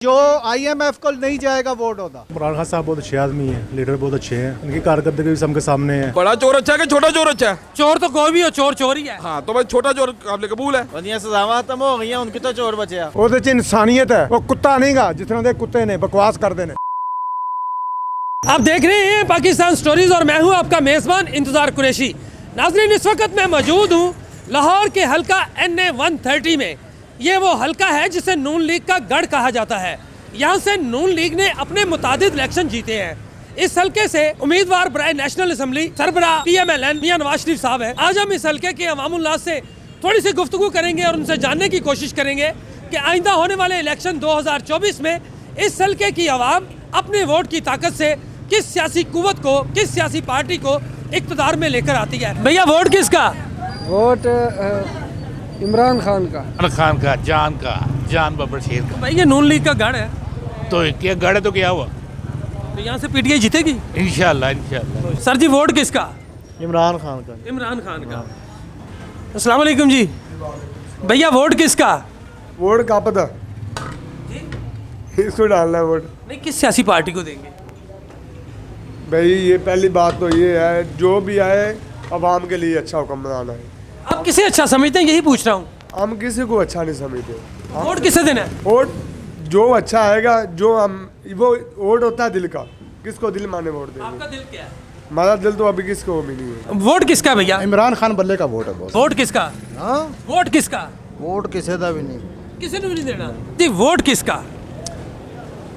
जो IMF को नहीं जाएगा वोट होता। इमरान खान साहब बहुत अच्छे आदमी हैं, लीडर बहुत अच्छे हैं, इनकी कारकर्दगी भी सबके सामने है। बड़ा चोर अच्छा है कि छोटा चोर अच्छा है? चोर तो कोई भी हो, चोर चोर ही है। हाँ तो भाई छोटा चोर काबिल कबूल है। बनिया सजावां खत्म हो गई, उनकी तो चोर बचे। ਉਹਦੇ 'ਚ ਇਨਸਾਨੀਅਤ ਹੈ, ਉਹ ਕੁੱਤਾ ਨਹੀਂਗਾ ਜਿਸ ਤਰ੍ਹਾਂ ਦੇ ਕੁੱਤੇ ਨੇ ਬਕਵਾਸ ਕਰਦੇ ਨੇ। आप देख रहे हैं पाकिस्तान स्टोरीज और मैं हूं आपका मेजबान इंतजार कुरैशी। नाज़रीन, इस वक्त मैं मौजूद हूं लाहौर के हल्का NA 130 में। ये वो हल्का है जिसे नून लीग का गढ़ कहा जाता है। यहाँ से नून लीग ने अपने मुतादिद इलेक्शन जीते हैं। इस हल्के से उम्मीदवार बराए नेशनल असम्बली सरबरा PMLN मियां नवाज शरीफ साहब है। आज हम इस हल्के के अवामुन्नास से थोड़ी सी गुफ्तगू करेंगे और उनसे जानने की कोशिश करेंगे कि आइंदा होने वाले इलेक्शन 2024 में इस हल्के की आवाम अपने वोट की ताकत से किस सियासी कुव्वत को, किस सियासी पार्टी को इक़्तिदार में लेकर आती है। भैया वोट किसका? वोट इमरान खान का। खान का, जान बब्बर शेर का। भाई ये नून लीग का गढ़ है, तो क्या गढ़ है तो क्या हुआ? तो यहाँ से PTI जीतेगी इंशाल्लाह। सर जी वोट किसका? इमरान खान का। इमरान खान का। अस्सलाम वालेकुम जी। भैया वोट किसका? वोट का पता इसको डालना है वोट। नहीं, किस सियासी पार्टी को देंगे? भाई ये पहली बात तो ये है, जो भी आए अवाम के लिए अच्छा हुक्मरान है। आप किसे अच्छा समझते हैं, यही पूछ रहा हूँ। हम किसी को अच्छा नहीं समझते। वोट किसे देना है? वोट जो अच्छा आएगा, जो हम वो वोट होता है दिल का, किसको दिल माने वोट देंगे। आपका दिल क्या है? हमारा दिल तो अभी किसको भी नहीं है। वोट किसका भैया? इमरान खान बल्ले का वोट है बॉस। वोट किसका? हाँ, वोट किसका? वोट किसी का भी नहीं। किसी ने भी नहीं देना जी। वोट किसका?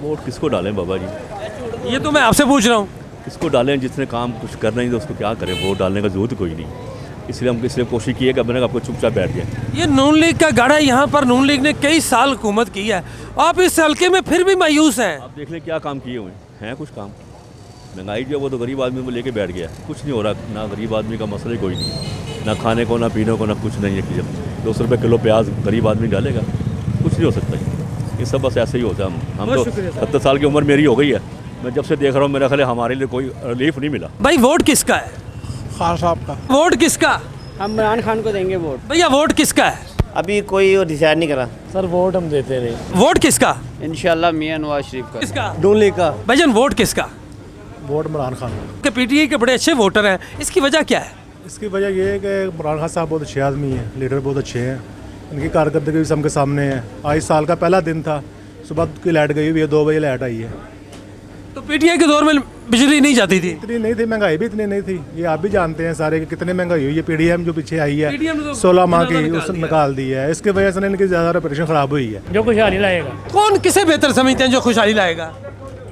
वोट किसको डालें बाबा जी? ये तो मैं आपसे पूछ रहा हूँ। किसको डालें? जिसने काम कुछ करना ही तो उसको क्या करें? वोट डालने का जरूरत कोई नहीं। इसलिए हम इसलिए कोशिश की है कि अपने आपको चुपचाप बैठ जाए। ये नून लीग का गढ़ है, यहाँ पर नून लीग ने कई साल हुकूमत की है। आप इस हल्के में फिर भी मायूस हैं। आप देख लें क्या काम किए हुए हैं। कुछ काम महंगाई जो है वो तो गरीब आदमी को लेके बैठ गया। कुछ नहीं हो रहा। ना गरीब आदमी का मसला ही कोई नहीं, ना खाने को, ना पीने को, ना कुछ नहीं है कि जब 200 रुपये किलो प्याज गरीब आदमी डालेगा, कुछ नहीं हो सकता। ये सब बस ऐसे ही होता है। हम तो 70 साल की उम्र मेरी हो गई है। मैं जब से देख रहा हूँ मेरा ख्याल है हमारे लिए कोई रिलीफ नहीं मिला। भाई वोट किसका है? खान साहब का। वोट किसका? हम इमरान खान को देंगे वोट। भैया वोट किसका है? अभी कोई डिसाइड नहीं करा। सर वोट हम देते रहे। वोट किसका? इंशाल्लाह मियां नवाज शरीफ का। किसका? नून लीग का। भाईजान वोट किसका? वोट इमरान खान का। कि PTI के बड़े अच्छे वोटर हैं, इसकी वजह क्या है? इसकी वजह ये है कि इमरान खान साहब बहुत अच्छे आदमी हैं, लीडर बहुत अच्छे हैं, इनकी कारकर्दगी भी सबके सामने है। आज साल का पहला दिन था, सुबह की लाइट गई हुई है, 2 बजे लाइट आई है। तो PTI के दौर में बिजली नहीं जाती थी? इतनी नहीं थी, महंगाई भी इतनी नहीं थी। ये आप भी जानते हैं सारे कि कितने महंगाई हुई है। PDM जो पीछे आई है PDM ने तो 16 माह की, निकाल उसने दिया। निकाल दी है। इसकी वजह से इनकी ज़्यादा ऑपरेशन ख़राब हुई है। जो खुशहाली लाएगा कौन किसे बेहतर समझते हैं जो खुशहाली लाएगा?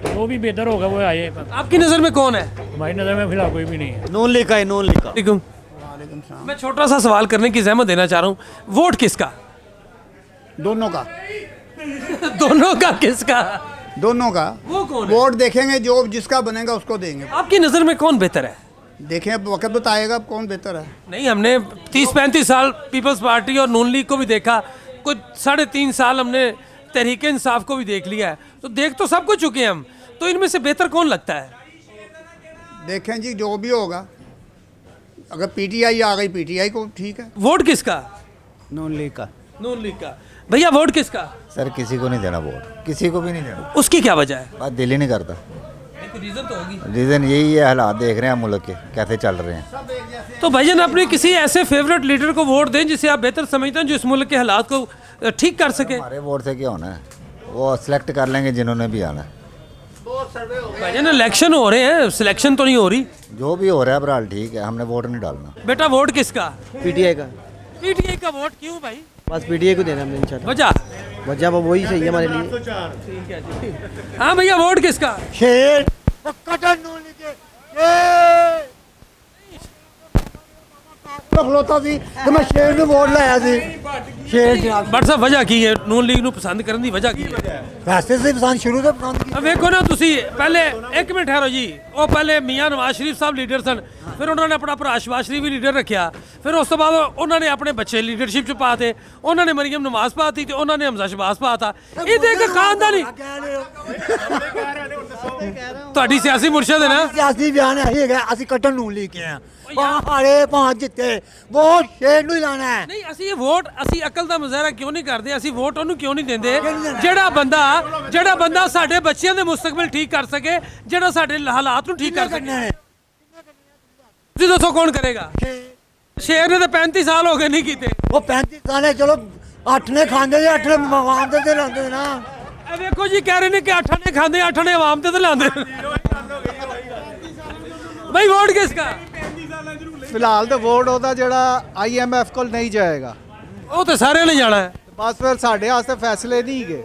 वो भी बेहतर होगा, वो आएगा। आपकी नज़र में कौन है? हमारी नज़र में फिलहाल कोई भी नहीं है। नून लीग का है, नून लीग का। वालेकुम। मैं छोटा सा सवाल करने की जहमत देना चाह रहा हूँ। वोट किसका? दोनों का। दोनों का किसका? दोनों का। वो कौन है? वोट देखेंगे, जो जिसका बनेगा उसको देंगे। आपकी नज़र में कौन बेहतर है? देखें, वक्त बताएगा कौन बेहतर है। नहीं, हमने 30-35 साल पीपल्स पार्टी और नून लीग को भी देखा, कुछ 3.5 साल हमने तहरीक इंसाफ को भी देख लिया है, तो देख तो सब कुछ चुके हैं हम। तो इनमें से बेहतर कौन लगता है? देखें जी, जो भी होगा। अगर PTI आ गई, PTI को ठीक है। वोट किसका? नून लीग का। नून लीग का। भैया वोट किसका? सर किसी को नहीं देना वोट, किसी को भी नहीं देना। उसकी क्या वजह है? बात दिल ही नहीं करता। रीजन तो होगी। रीज़न यही है, हालात देख रहे हैं मुल्क के कैसे चल रहे हैं। तो भाईजान अपने किसी ऐसे फेवरेट लीडर को वोट दें जिसे आप बेहतर समझते हैं, जो इस मुल्क के हालात को ठीक कर सके। हमारे वोट से क्या होना है? वो सिलेक्ट कर लेंगे जिन्होंने भी आना है। भाईजान इलेक्शन हो रहे हैं, सिलेक्शन तो नहीं हो रही। जो भी हो रहा है बहरहाल ठीक है, हमने वोट नहीं डालना। बेटा वोट किसका? PTI का। PTI का वोट क्यों भाई? बस PTI को देना हमने इंशाल्लाह। वजह? वो वही सही है हमारे लिए। हाँ भैया वोट किसका? शेर खलोता सी कि मैं शेर ने वोट लाया सी। शेर बट साहब वजह की है नून लीग ਨੂੰ पसंद करने की वजह की है? वैसे से पसंद शुरू से पसंद की। अब देखो ना तुसी पहले एक मिनट ठहरो जी। वो पहले मियां नवाज शरीफ साहब लीडर सन, फिर उन्होंने अपना भरा शहबाज शरीफ भी लीडर रखा, फिर उस तो बाद उन्होंने अपने बच्चे लीडरशिप च पाते, उन्होंने मरियम नवाज पाती तो उन्होंने हमजा शहबाज पाता। ये देख खानदानी ਤੁਹਾਡੀ ਸਿਆਸੀ ਮੁਰਸ਼ਦ है ना। सियासी बयान है, ਅਸੀਂ ਕੱਟਣ ਨੂੰ ਲੈ ਕੇ ਆਏ। ਹਾਰੇ ਪੰਜ ਜਿੱਤੇ ਵੋਟ ਸ਼ੇਰ ਨੂੰ ਹੀ ਲਾਣਾ ਹੈ ਨਹੀਂ ਅਸੀਂ ਇਹ ਵੋਟ ਅਸੀਂ ਅਕਲ ਦਾ ਮੁਜ਼ਾਹਰਾ ਕਿਉਂ ਨਹੀਂ ਕਰਦੇ ਅਸੀਂ ਵੋਟ ਉਹਨੂੰ ਕਿਉਂ ਨਹੀਂ ਦਿੰਦੇ ਜਿਹੜਾ ਬੰਦਾ ਸਾਡੇ ਬੱਚਿਆਂ ਦੇ ਮੁਸਤਕਬਲ ਠੀਕ ਕਰ ਸਕੇ ਜਿਹੜਾ ਸਾਡੇ ਹਾਲਾਤ ਨੂੰ ਠੀਕ ਕਰ ਸਕੇ ਤੁਸੀਂ ਦੱਸੋ ਕੌਣ ਕਰੇਗਾ ਸ਼ੇਰ ਨੇ ਤਾਂ 35 ਸਾਲ ਹੋ ਗਏ ਨਹੀਂ ਕੀਤੇ ਉਹ 35 ਸਾਲੇ ਚਲੋ 8 ਨੇ ਖਾਂਦੇ ਤੇ 8 ਨੇ ਮਵਾਮ ਤੇ ਲਾਉਂਦੇ ਨਾ ਇਹ ਵੇਖੋ ਜੀ ਕਹਿ ਰਹੇ ਨੇ ਕਿ 8 ਨੇ ਖਾਂਦੇ 8 ਨੇ ਆਵਾਮ ਤੇ ਲਾਉਂਦੇ ਭਾਈ ਵੋਟ ਕਿਸਕਾ ਫਿਲਹਾਲ ਤਾਂ ਵੋਟ ਉਹਦਾ ਜਿਹੜਾ IMF ਕੋਲ ਨਹੀਂ ਜਾਏਗਾ ਉਹ ਤੇ ਸਾਰਿਆਂ ਨੇ ਜਾਣਾ ਹੈ ਬਸ ਫਿਰ ਸਾਡੇ ਵਾਸਤੇ ਫੈਸਲੇ ਨਹੀਂ ਗਏ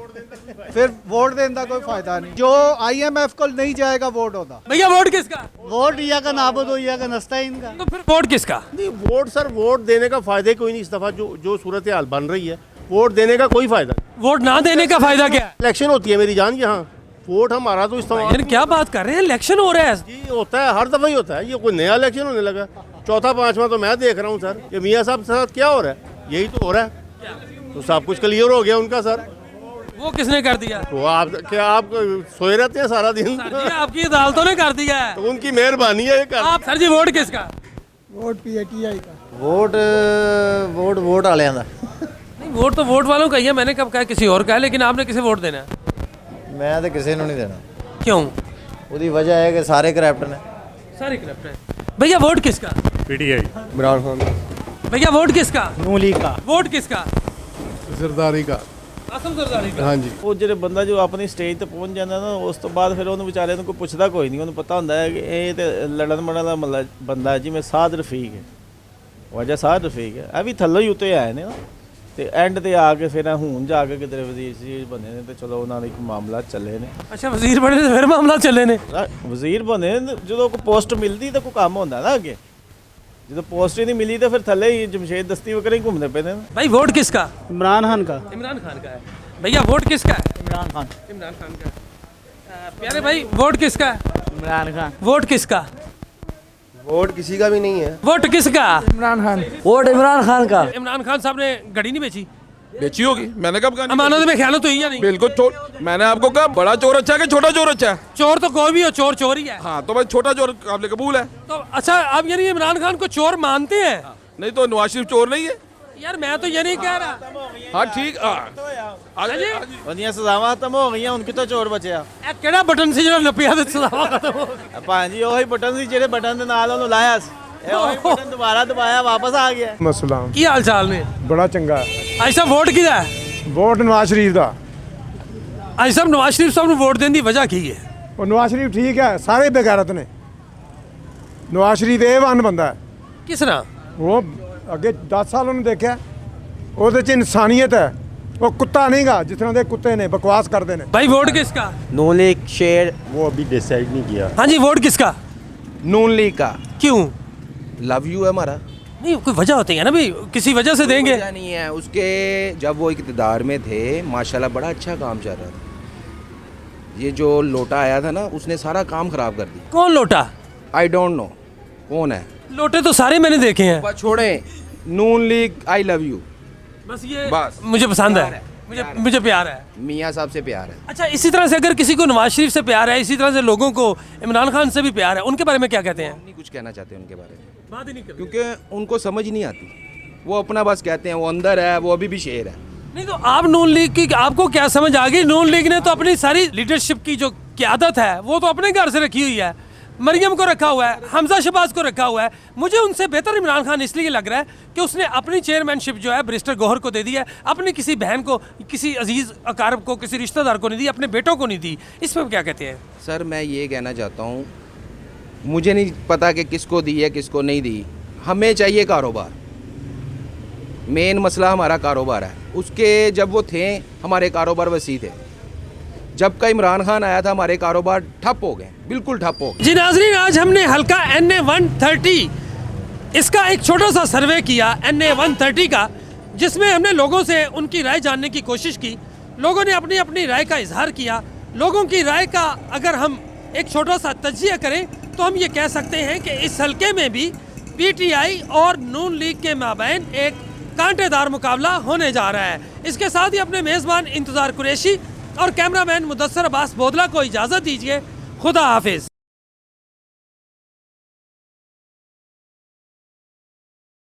ਫਿਰ ਵੋਟ ਦੇਣ ਦਾ ਕੋਈ ਫਾਇਦਾ ਨਹੀਂ ਜੋ IMF ਕੋਲ नहीं जाएगा वोट होता भैया वोट किसका वोट या का नाबूद हो या का नस्ता ही इनका तो फिर वोट किसका नहीं वोट सर वोट देने का फायदा ही कोई नहीं इस दफा जो सूरत हाल बन रही है वोट देने का कोई फायदा नहीं। वोट ना देने का फायदा क्या है इलेक्शन होती है मेरी जान यहाँ वोट हमारा तो इस्तेमाल यार क्या बात कर रहे हैं इलेक्शन हो रहा है जी होता है हर दफा ही होता है ये कोई नया इलेक्शन होने लगा चौथा पांचवा तो मैं देख रहा हूँ सर ये मियाँ साहब के साथ क्या हो रहा है यही तो हो रहा है तो सब कुछ क्लियर हो गया उनका सर वो किसने कर दिया तो आप क्या आप सोए रहते हैं सारा दिन सर जी आपकी अदालतों ने कर दिया है तो उनकी मेहरबानी है ये कर आप सर जी वोट किसका वोट PATI का वोट वोट वोट वाले का नहीं वोट तो वोट वालों का ही है मैंने कब कहा किसी और का है लेकिन आपने किसे वोट देना है मैं तो किसी को नहीं देना क्यों ਉਹਦੀ वजह है कि सारे करप्ट ने सारे करप्ट है भैया वोट किसका PTI इमरान खान भैया वोट किसका नून लीग का वोट किसका सरदारी का आसम सरदारी का हाँ जी ਉਹ ਜਿਹੜੇ ਬੰਦਾ ਜੋ ਆਪਣੀ ਸਟੇਜ ਤੇ ਪਹੁੰਚ ਜਾਂਦਾ ਨਾ ਉਸ ਤੋਂ ਬਾਅਦ ਫਿਰ ਉਹਨੂੰ ਵਿਚਾਰੇ ਨੂੰ ਕੋਈ ਪੁੱਛਦਾ ਕੋਈ ਨਹੀਂ ਉਹਨੂੰ ਪਤਾ ਹੁੰਦਾ ਹੈ ਕਿ ਇਹ ਤੇ ਲੜਨ ਮੜਨ ਦਾ ਮਤਲਬ ਬੰਦਾ ਜਿਵੇਂ ਸਾਧ ਰਫੀਕ ਹੈ ਵਜ੍ਹਾ ਸਾਧ ਰਫੀਕ ਹੈ ਇਹ ਵੀ ਥੱਲੋਂ ਹੀ ਉੱਤੇ ਆਏ ਨੇ ਨਾ ਤੇ ਐਂਡ ਤੇ ਆ ਕੇ ਫਿਰ ਹੁਣ ਜਾ ਕੇ ਕਿਤੇ ਵਜ਼ੀਰ ਜੀ ਬਣੇ ਨੇ ਤੇ ਚਲੋ ਉਹਨਾਂ ਦਾ ਇੱਕ ਮਾਮਲਾ ਚੱਲੇ ਨੇ अच्छा वजीर बने तो फिर मामला चले ने ਵਜ਼ੀਰ ਬਣੇ ਨੇ, ਜਦੋਂ ਕੋਈ ਪੋਸਟ ਮਿਲਦੀ ਤਾਂ ਕੋਈ ਕੰਮ ਹੁੰਦਾ ਨਾ ਅੱਗੇ ਜਦੋਂ ਪੋਸਟ ਹੀ ਨਹੀਂ ਮਿਲੀ ਤਾਂ ਫਿਰ ਥੱਲੇ ਹੀ ਜਮਸ਼ੇਦ ਦਸਤੀ ਵਗੈरह ਹੀ ਘੁੰਮਦੇ ਪਏ ਨੇ भाई वोट किसका इमरान खान का इमरान खान का है भैया वोट किसका है इमरान खान इमरान खान का प्यारे भाई वोट किसका है इमरान खान वोट किसका वोट किसी का भी नहीं है वोट किसका इमरान खान वोट इमरान खान का इमरान खान साहब ने घड़ी नहीं बेची बेची होगी मैंने कब कहा नहीं अमानत में ख्याल तो ही है नहीं बिल्कुल मैंने आपको कहा बड़ा चोर अच्छा है कि छोटा चोर अच्छा है चोर तो कोई भी हो चोर चोर ही है हाँ तो भाई छोटा चोर काबिल कबूल है तो अच्छा आप यानी इमरान खान को चोर मानते हैं नहीं तो नवाज शरीफ चोर नहीं है यार मैं तो ये नहीं कह रहा हाँ ठीक जी ਉਹਦੀਆਂ ਸਜ਼ਾਵਾਂ ਖਤਮ ਹੋ ਗਈਆਂ ਹੁਣ ਕਿਤੋਂ ਚੋਰ ਬਚਿਆ ਇਹ ਕਿਹੜਾ ਬਟਨ ਸੀ ਜਿਹੜਾ ਨੱਪਿਆ ਤੇ ਸਦਾਵਾ ਖਤਮ ਹੋ ਗਈ ਭਾਂਜੀ ਉਹੀ ਬਟਨ ਸੀ ਜਿਹੜੇ ਬਟਨ ਦੇ ਨਾਲ ਉਹਨੂੰ ਲਾਇਆ ਸੀ ਇਹ ਉਹੀ ਬਟਨ ਦੁਬਾਰਾ ਦਬਾਇਆ ਵਾਪਸ ਆ ਗਿਆ ਮਸਲਾ ਕੀ ਹਾਲ ਚਾਲ ਨੇ ਬੜਾ ਚੰਗਾ ਅੱਜ ਸਾਹਿਬ ਵੋਟ ਕਿਹਦਾ ਹੈ ਵੋਟ ਨਵਾਜ਼ ਸ਼ਰੀਫ ਦਾ ਅੱਜ ਸਾਹਿਬ ਨਵਾਜ਼ ਸ਼ਰੀਫ ਸਾਹਿਬ ਨੂੰ ਵੋਟ ਦੇਣ ਦੀ ਵਜ੍ਹਾ ਕੀ ਹੈ ਉਹ ਨਵਾਜ਼ ਸ਼ਰੀਫ ਠੀਕ ਹੈ ਸਾਰੇ ਬੇਗੈਰਤ ਨੇ ਨਵਾਜ਼ ਸ਼ਰੀਫ ਇਹ ਬੰਦਾ ਹੈ ਕਿਸ ਤਰ੍ਹਾਂ ਉਹ ਅੱਗੇ 10 ਸਾਲ ਉਹਨੂੰ ਦੇਖਿਆ ਉਹਦੇ 'ਚ ਇਨਸਾਨੀਅਤ ਹੈ ਉਹ ਕੁੱਤਾ ਨਹੀਂਗਾ ਜਿਸ ਤਰ੍ਹਾਂ ਦੇ ਕੁੱਤੇ ਨੇ ਬਕਵਾਸ ਕਰਦੇ ਨੇ भाई वोट किसका नून लीग शेर वो अभी डिसाइड नहीं किया हाँ जी वोट किसका नून लीग का क्यों लव यू है हमारा नहीं कोई वजह होती है ना भाई किसी वजह से देंगे वजह नहीं है उसके जब वो इक़्तिदार में थे माशाल्लाह बड़ा अच्छा काम चल रहा था ये जो लोटा आया था ना उसने सारा काम खराब कर दिया कौन लोटा आई डोंट नो कौन है लोटे तो सारे मैंने देखे हैं बस छोड़े नून लीग आई लव यू बस ये बस। मुझे पसंद है मुझे प्यार है मियाँ साहब से प्यार है अच्छा इसी तरह से अगर किसी को नवाज शरीफ से प्यार है इसी तरह से लोगों को इमरान खान से भी प्यार है उनके बारे में क्या कहते हैं नहीं कुछ कहना चाहते उनके बारे में बात ही नहीं करते क्योंकि उनको समझ नहीं आती वो अपना बस कहते हैं वो अंदर है वो अभी भी शेर है नहीं तो आप नून लीग की आपको क्या समझ आ गई नून लीग ने तो अपनी सारी लीडरशिप की जो क़यादत है वो तो अपने घर से रखी हुई है मरियम को रखा हुआ है हमजा शहबाज को रखा हुआ है मुझे उनसे बेहतर इमरान खान इसलिए लग रहा है कि उसने अपनी चेयरमैनशिप जो है बैरिस्टर गौहर को दे दी है अपनी किसी बहन को किसी अजीज़ अकारब को किसी रिश्तेदार को नहीं दी अपने बेटों को नहीं दी इस पर क्या कहते हैं सर मैं ये कहना चाहता हूँ मुझे नहीं पता कि किसको दी है किसको नहीं दी हमें चाहिए कारोबार मेन मसला हमारा कारोबार है उसके जब वो थे हमारे कारोबार वसी थे जब का इमरान खान आया था हमारे कारोबार ठप हो गए बिल्कुल ठप हो गए जी नाजरीन आज हमने हल्का NA 130 इसका एक छोटा सा सर्वे किया NA 130 का जिसमें हमने लोगों से उनकी राय जानने की कोशिश की लोगों ने अपनी अपनी राय का इजहार किया लोगों की राय का अगर हम एक छोटा सा तज्जिया करें तो हम ये कह सकते हैं कि इस हल्के में भी PTI और नून लीग के माबैन एक कांटेदार मुकाबला होने जा रहा है इसके साथ ही अपने मेज़बान इंतज़ार कुरैशी और कैमरामैन मुदस्सर अब्बास बोदला को इजाज़त दीजिए खुदा हाफिज़।